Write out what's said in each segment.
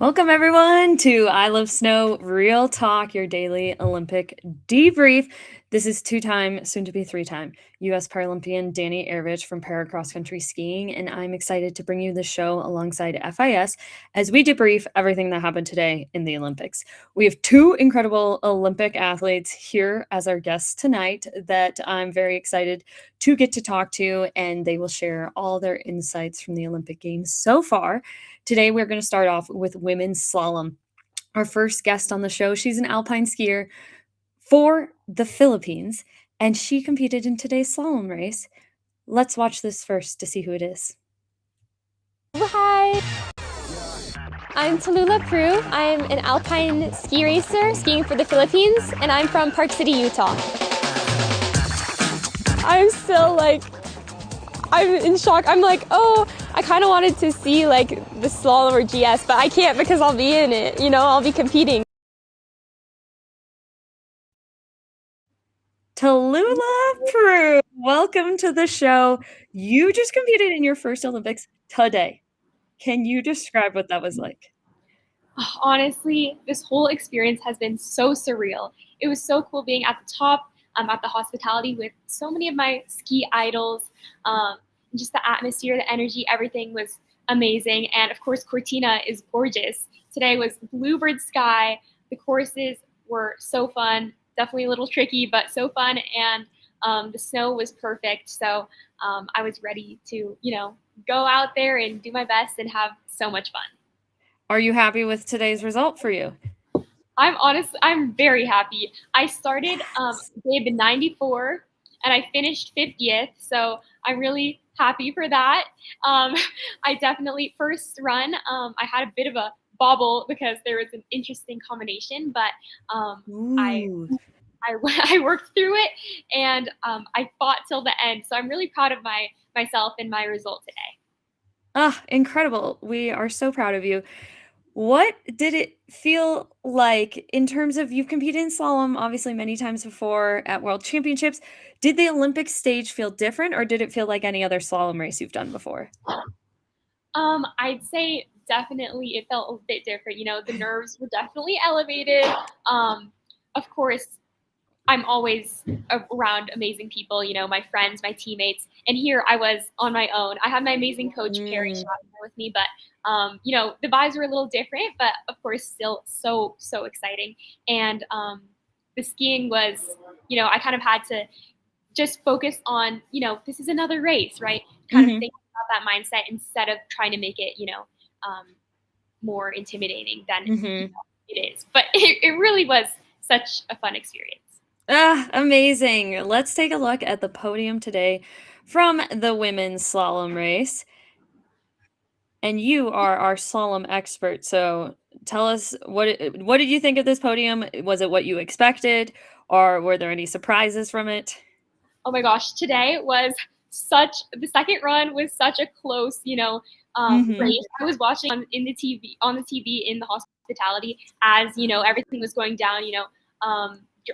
Welcome, everyone, to I Love Snow Real Talk, your daily Olympic debrief. This is two-time, soon-to-be three-time, U.S. Paralympian Dani Aravich from para cross-country skiing, and I'm excited to bring you the show alongside FIS as we debrief everything that happened today in the Olympics. We have two incredible Olympic athletes here as our guests tonight that I'm very excited to get to talk to, and they will share all their insights from the Olympic Games so far. Today, we're going to start off with women's slalom. Our first guest on the show, she's an alpine skier for the Philippines, and she competed in today's slalom race. Let's watch this first to see who it is. Hi, I'm Tallulah Prue. I'm an alpine ski racer skiing for the Philippines, and I'm from Park City, Utah. I'm still I'm in shock. I'm like, oh, I kind of wanted to see the slalom or GS, but I can't because I'll be in it, I'll be competing. Tallulah Prue, welcome to the show. You just competed in your first Olympics today. Can you describe what that was like? Honestly, this whole experience has been so surreal. It was so cool being at the top, at the hospitality with so many of my ski idols. Just the atmosphere, the energy, everything was amazing. And of course, Cortina is gorgeous. Today was bluebird sky. The courses were so fun, definitely a little tricky, but so fun. And the snow was perfect. So I was ready to, go out there and do my best and have so much fun. Are you happy with today's result for you? I'm very happy. I started bib 94 and I finished 50th, so I'm really happy for that. I definitely first run. I had a bit of a bobble because there was an interesting combination, but I I worked through it and I fought till the end. So I'm really proud of myself and my result today. Ah, incredible. We are so proud of you. What did it feel like in terms of you've competed in slalom obviously many times before at World Championships? Did the Olympic stage feel different or did it feel like any other slalom race you've done before? I'd say definitely it felt a bit different. The nerves were definitely elevated. Of course, I'm always around amazing people, my friends, my teammates. And here I was on my own. I had my amazing coach, Perry, with me, but the vibes were a little different, but of course, still so, so exciting. And the skiing was, I kind of had to just focus on, this is another race, right? Kind of think about that mindset instead of trying to make it, more intimidating than it is. But it really was such a fun experience. Ah, amazing. Let's take a look at the podium today from the women's slalom race. And you are our slalom expert, so tell us what did you think of this podium? Was it what you expected, or were there any surprises from it? Oh my gosh, today was the second run was such a close, race. I was watching on the TV in the hospitality as, everything was going down,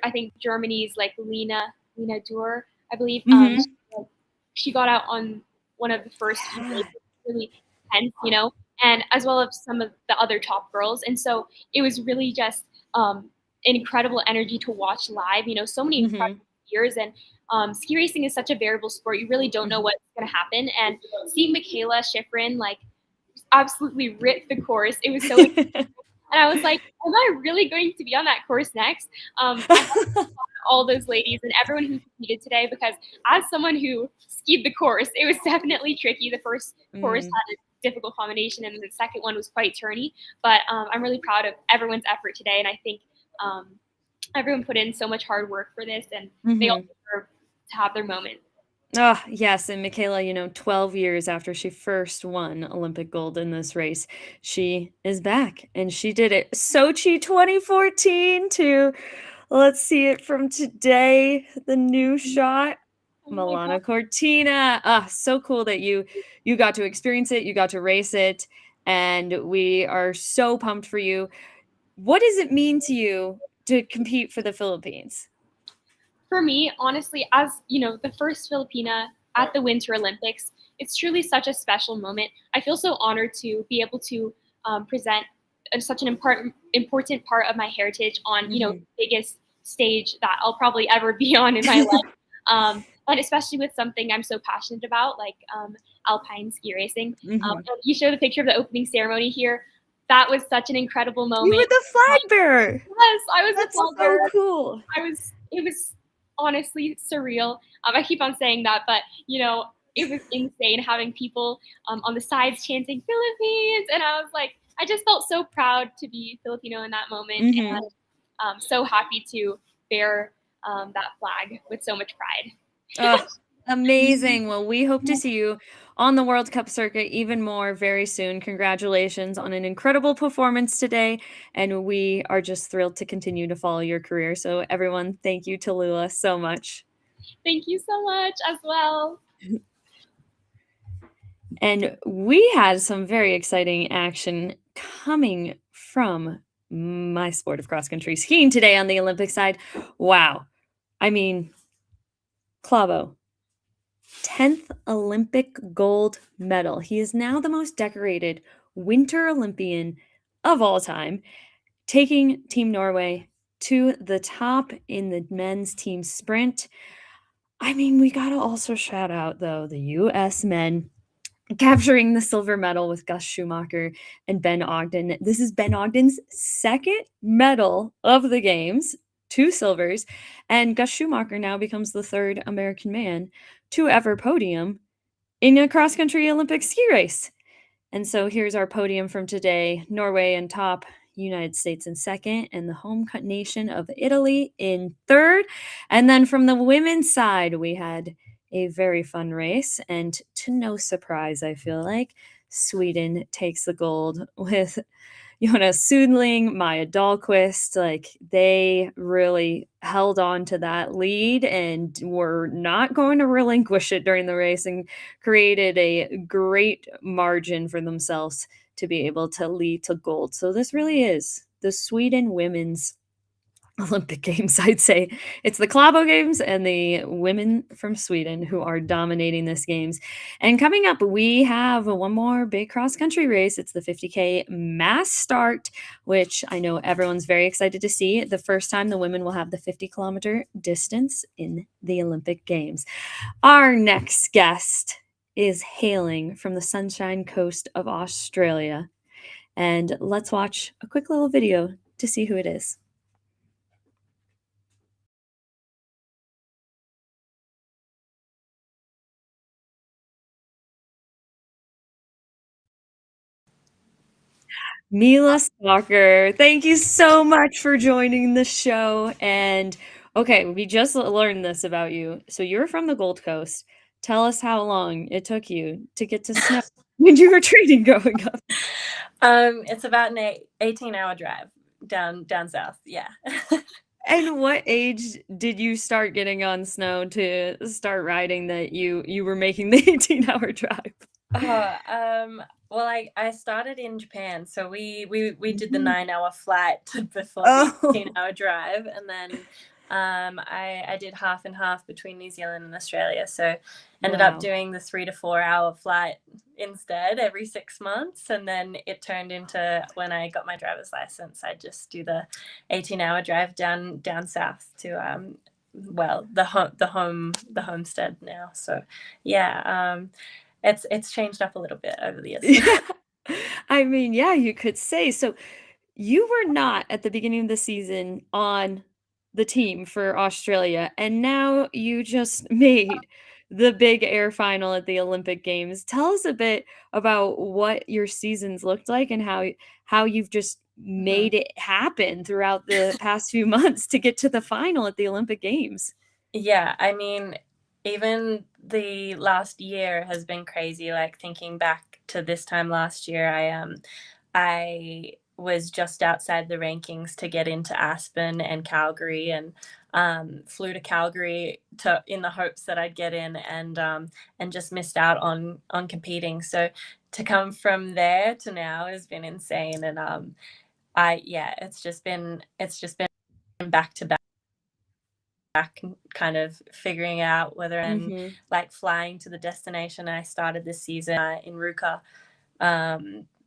I think Germany's like Lena Dur, I believe. She got out on one of the first races, really tense, and as well as some of the other top girls. And so it was really just an incredible energy to watch live. So many incredible years, and ski racing is such a variable sport. You really don't know what's going to happen. And seeing Michaela Schifrin absolutely rip the course, it was so exciting. And I was like, am I really going to be on that course next? I have all those ladies and everyone who competed today, because as someone who skied the course, it was definitely tricky. The first course had a difficult combination and the second one was quite turny. But I'm really proud of everyone's effort today. And I think everyone put in so much hard work for this, and they all deserve to have their moment. Oh, yes, and Michaela, 12 years after she first won Olympic gold in this race, she is back, and she did it. Sochi 2014 too. Let's see it from today, the new shot. Milana Cortina. Ah, so cool that you got to experience it, you got to race it, and we are so pumped for you. What does it mean to you to compete for the Philippines? For me, honestly, as the first Filipina at the Winter Olympics, it's truly such a special moment. I feel so honored to be able to present such an important part of my heritage on, you know, the biggest stage that I'll probably ever be on in my life. And especially with something I'm so passionate about, like alpine ski racing. And you show the picture of the opening ceremony here. That was such an incredible moment. You were the flag bearer. Yes, I was That's the flag bearer. so cool. It was honestly surreal. I keep on saying that, but you know, it was insane having people on the sides chanting Philippines, and I was like, I just felt so proud to be Filipino in that moment, and so happy to bear that flag with so much pride. Oh, amazing. Well, we hope to see you on the World Cup circuit even more very soon. Congratulations on an incredible performance today. And we are just thrilled to continue to follow your career. So, everyone, thank you, Tallulah, so much. Thank you so much as well. And we had some very exciting action coming from my sport of cross country skiing today on the Olympic side. Wow. I mean, Clavo, 10th Olympic gold medal. He is now the most decorated Winter Olympian of all time, taking Team Norway to the top in the men's team sprint. I mean, we got to also shout out, though, the U.S. men capturing the silver medal with Gus Schumacher and Ben Ogden. This is Ben Ogden's second medal of the games, 2 silvers, and Gus Schumacher now becomes the 3rd American man to ever podium in a cross-country Olympic ski race. And so here's our podium from today. Norway in top, United States in second, and the home nation of Italy in third. And then from the women's side, we had a very fun race. And to no surprise, I feel like, Sweden takes the gold with Jonas Sundling, Maya Dahlqvist. Like, they really held on to that lead and were not going to relinquish it during the race and created a great margin for themselves to be able to lead to gold. So this really is the Sweden women's Olympic Games, I'd say. It's the Klæbo Games and the women from Sweden who are dominating this games. And coming up, we have one more big cross-country race. It's the 50K mass start, which I know everyone's very excited to see. The first time the women will have the 50-kilometer distance in the Olympic Games. Our next guest is hailing from the Sunshine Coast of Australia. And let's watch a quick little video to see who it is. Mila Stalker, thank you so much for joining the show. And okay, we just learned this about you. So you're from the Gold Coast. Tell us how long it took you to get to Snow when you were training growing up. It's about an 18-hour drive down south. Yeah. And what age did you start getting on snow to start riding that you were making the 18-hour drive? Well, I started in Japan, so we did the 9-hour flight before the 18-hour drive, and then I did half and half between New Zealand and Australia, so ended up doing the 3 to 4 hour flight instead every 6 months, and then it turned into, when I got my driver's license, I just do the 18-hour drive down south to the homestead now. So yeah, it's changed up a little bit over the years. Yeah. I mean, yeah, you could say. So you were not at the beginning of the season on the team for Australia, and now you just made the big air final at the Olympic Games. Tell us a bit about what your seasons looked like and how you've just made it happen throughout the past few months to get to the final at the Olympic Games. Yeah, I mean, even the last year has been crazy. Like, thinking back to this time last year, I was just outside the rankings to get into Aspen and Calgary, and flew to Calgary in the hopes that I'd get in, and just missed out on competing. So to come from there to now has been insane, and it's just been back to back, kind of figuring out whether like flying to the destination. I started this season in Ruka,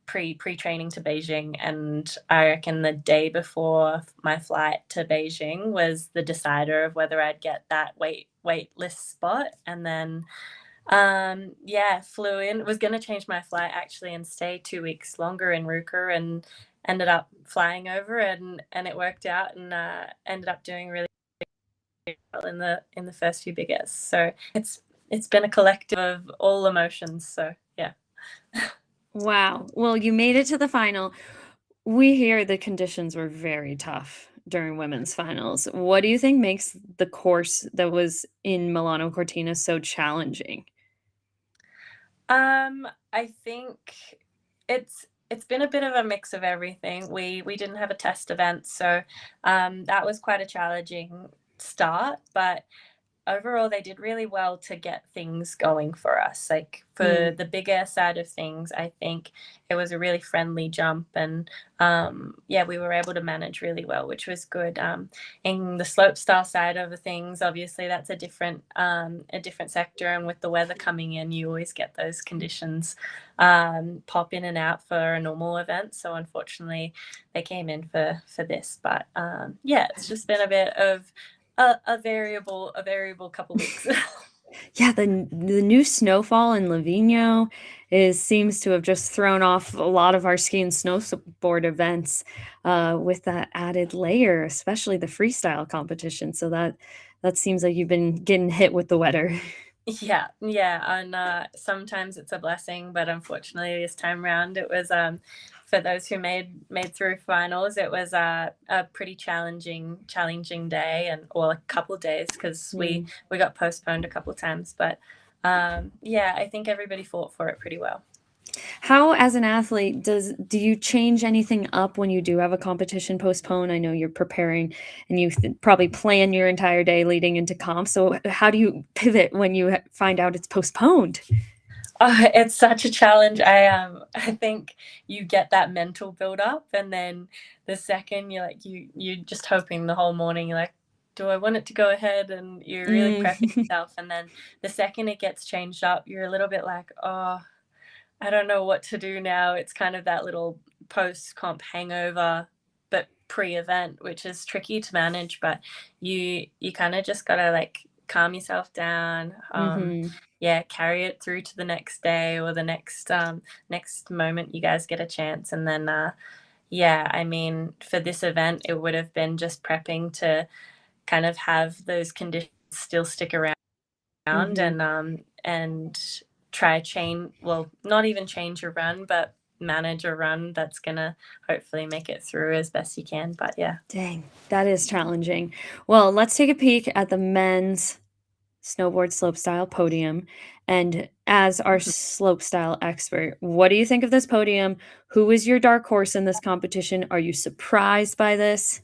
pre-training to Beijing, and I reckon the day before my flight to Beijing was the decider of whether I'd get that waitlist spot. And then flew in, was going to change my flight actually and stay 2 weeks longer in Ruka, and ended up flying over, and it worked out, and ended up doing really well in the first few big airs. So it's been a collective of all emotions. So yeah. Wow. Well, you made it to the final. We hear the conditions were very tough during women's finals. What do you think makes the course that was in Milano Cortina so challenging? I think it's been a bit of a mix of everything. We didn't have a test event, so that was quite a challenging start, but overall they did really well to get things going for us. Like for the bigger side of things, I think it was a really friendly jump, and we were able to manage really well, which was good. In the slopestyle side of things, obviously that's a different sector, and with the weather coming in, you always get those conditions pop in and out for a normal event. So unfortunately they came in for this, but it's just been a bit of a variable couple weeks. Yeah, the new snowfall in Livigno seems to have just thrown off a lot of our ski and snowboard events with that added layer, especially the freestyle competition. So that seems like you've been getting hit with the weather. Yeah, and sometimes it's a blessing, but unfortunately this time around it was for those who made through finals, it was a pretty challenging day, and a couple days, because we got postponed a couple times, but I think everybody fought for it pretty well. How, as an athlete, do you change anything up when you do have a competition postponed? I know you're preparing and you probably plan your entire day leading into comp. So how do you pivot when you find out it's postponed? It's such a challenge. I think you get that mental build up, and then the second you're just hoping the whole morning, you're like, do I want it to go ahead? And you're really prepping yourself, and then the second it gets changed up, you're a little bit like, oh, I don't know what to do now. It's kind of that little post-comp hangover, but pre-event, which is tricky to manage, but you kind of just gotta like calm yourself down, carry it through to the next day or the next moment you guys get a chance. And then I mean, for this event it would have been just prepping to kind of have those conditions still stick around, and try not even change your run, but manage a run that's gonna hopefully make it through as best you can. But yeah. Dang, that is challenging. Well, let's take a peek at the men's snowboard slopestyle podium. And as our slopestyle expert, what do you think of this podium? Who is your dark horse in this competition? Are you surprised by this?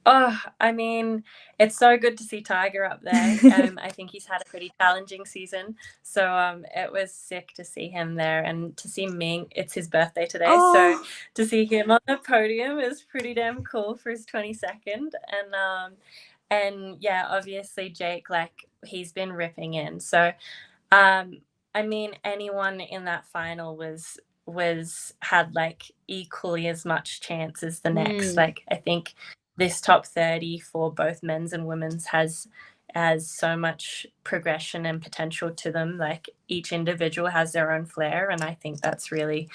Oh, I mean, it's so good to see Tiger up there. I think he's had a pretty challenging season, so it was sick to see him there, and to see Ming. It's his birthday today, so to see him on the podium is pretty damn cool for his 22nd. And obviously Jake, like, he's been ripping in. So, I mean, anyone in that final had like equally as much chance as the next. Like, I think this top 30 for both men's and women's has so much progression and potential to them. Like, each individual has their own flair, and I think that's really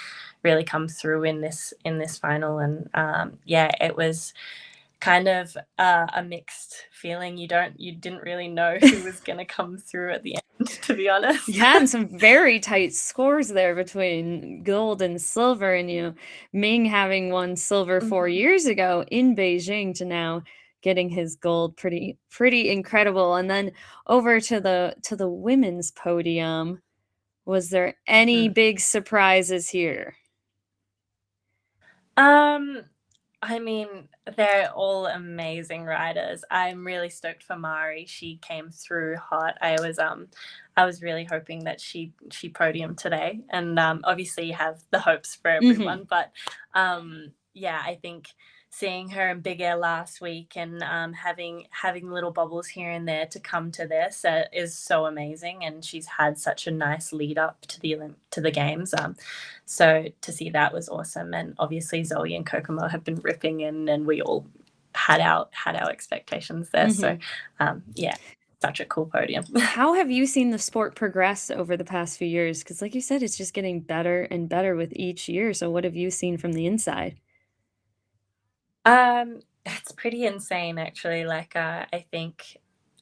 come through in this final. And it was kind of a mixed feeling. You didn't really know who was going to come through at the end, to be honest. Yeah, and some very tight scores there between gold and silver, and Ming having won silver 4 years ago in Beijing to now getting his gold, pretty incredible. And then over to the women's podium, was there any big surprises here? I mean, they're all amazing riders. I'm really stoked for Mari. She came through hot. I was really hoping that she podiumed today, and obviously you have the hopes for everyone, but I think seeing her in Big Air last week and having little bubbles here and there to come to this is so amazing. And she's had such a nice lead up to the games. So to see that was awesome. And obviously Zoe and Kokomo have been ripping in, and we all had our expectations there. So yeah, such a cool podium. How have you seen the sport progress over the past few years? Because, like you said, it's just getting better and better with each year. So, what have you seen from the inside? It's pretty insane actually. Like I think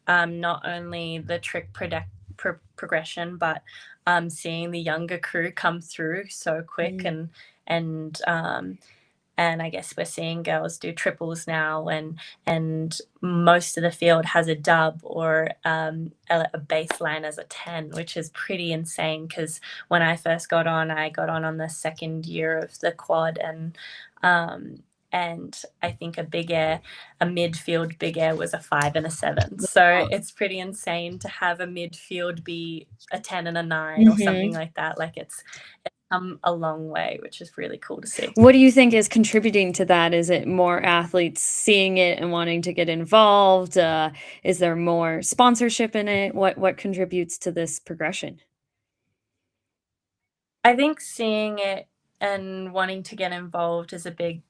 not only the trick progression, but seeing the younger crew come through so quick, and and I guess we're seeing girls do triples now, and most of the field has a dub or a baseline as a 10, which is pretty insane. Because when I first got on, I got on the second year of the quad, and I think a midfield big air was a 5 and a 7. So it's pretty insane to have a midfield be a 10 and a 9 or something like that. Like it's come a long way, which is really cool to see. What do you think is contributing to that? Is it more athletes seeing it and wanting to get involved? Is there more sponsorship in it? What contributes to this progression? I think seeing it and wanting to get involved is a big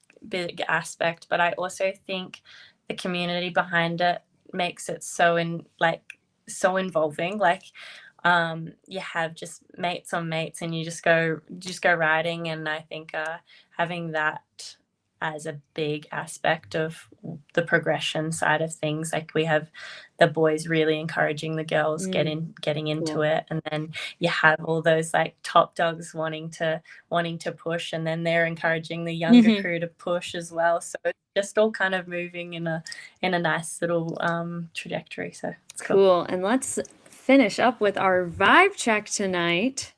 aspect, but I also think the community behind it makes it so involving. Like you have just mates on mates, and you just go riding, and I think having that as a big aspect of the progression side of things. Like we have the boys really encouraging the girls getting into it, and then you have all those like top dogs wanting to push, and then they're encouraging the younger crew to push as well. So it's just all kind of moving in a nice little trajectory. So it's cool. And let's finish up with our vibe check tonight.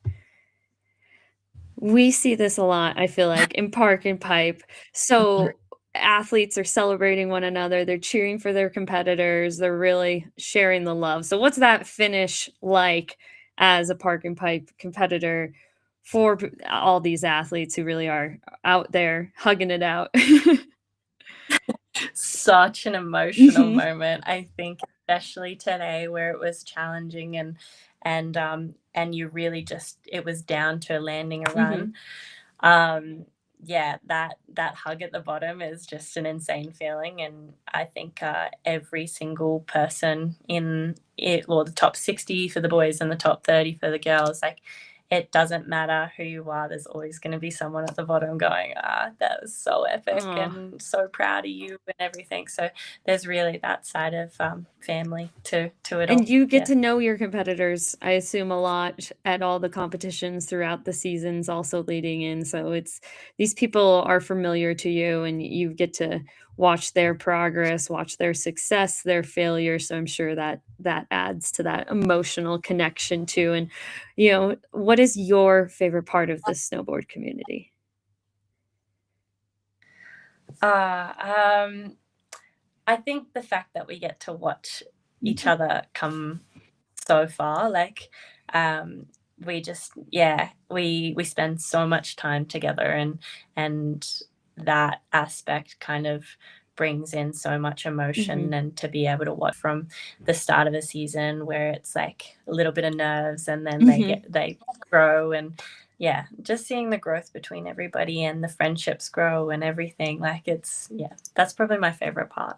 We see this a lot, I feel like, in park and pipe. So athletes are celebrating one another, they're cheering for their competitors, they're really sharing the love. So what's that finish like as a park and pipe competitor for all these athletes who really are out there hugging it out? Such an emotional moment, I think, especially today where it was challenging, and you really just, it was down to landing a run. Yeah, that hug at the bottom is just an insane feeling, and I think every single person in it, well, the top 60 for the boys and the top 30 for the girls, like it doesn't matter who you are, there's always going to be someone at the bottom going, that was so epic and so proud of you and everything. So there's really that side of family to it all. And you get to know your competitors, I assume, a lot at all the competitions throughout the seasons also leading in. So it's, these people are familiar to you, and you get to watch their progress, watch their success, their failure. So I'm sure that that adds to that emotional connection too. And, you know, what is your favorite part of the snowboard community? I think the fact that we get to watch each other come so far, like we just, yeah, we spend so much time together, and that aspect kind of brings in so much emotion. And to be able to watch from the start of a season where it's like a little bit of nerves, and then they grow, and yeah, just seeing the growth between everybody and the friendships grow and everything, like it's, yeah, that's probably my favorite part.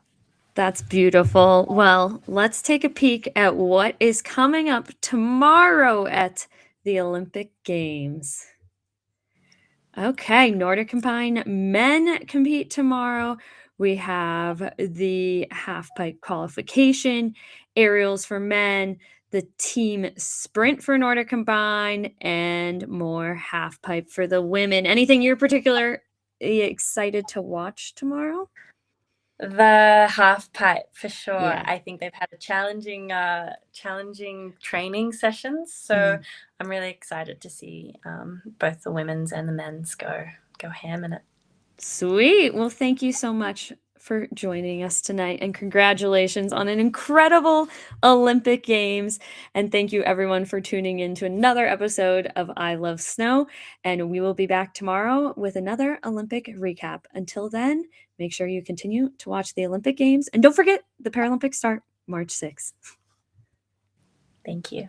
That's beautiful. Well, let's take a peek at what is coming up tomorrow at the Olympic Games. Okay, Nordic Combined men compete tomorrow. We have the half pipe qualification, aerials for men, the team sprint for Nordic Combined, and more half pipe for the women. Anything you're particularly excited to watch tomorrow? The half pipe for sure. Yeah. I think they've had a challenging training sessions, so I'm really excited to see both the women's and the men's go ham in it. Sweet. Well, thank you so much for joining us tonight, and congratulations on an incredible Olympic Games. And thank you everyone for tuning in to another episode of I Love Snow. And we will be back tomorrow with another Olympic recap. Until then, make sure you continue to watch the Olympic Games. And don't forget, the Paralympics start March 6th. Thank you.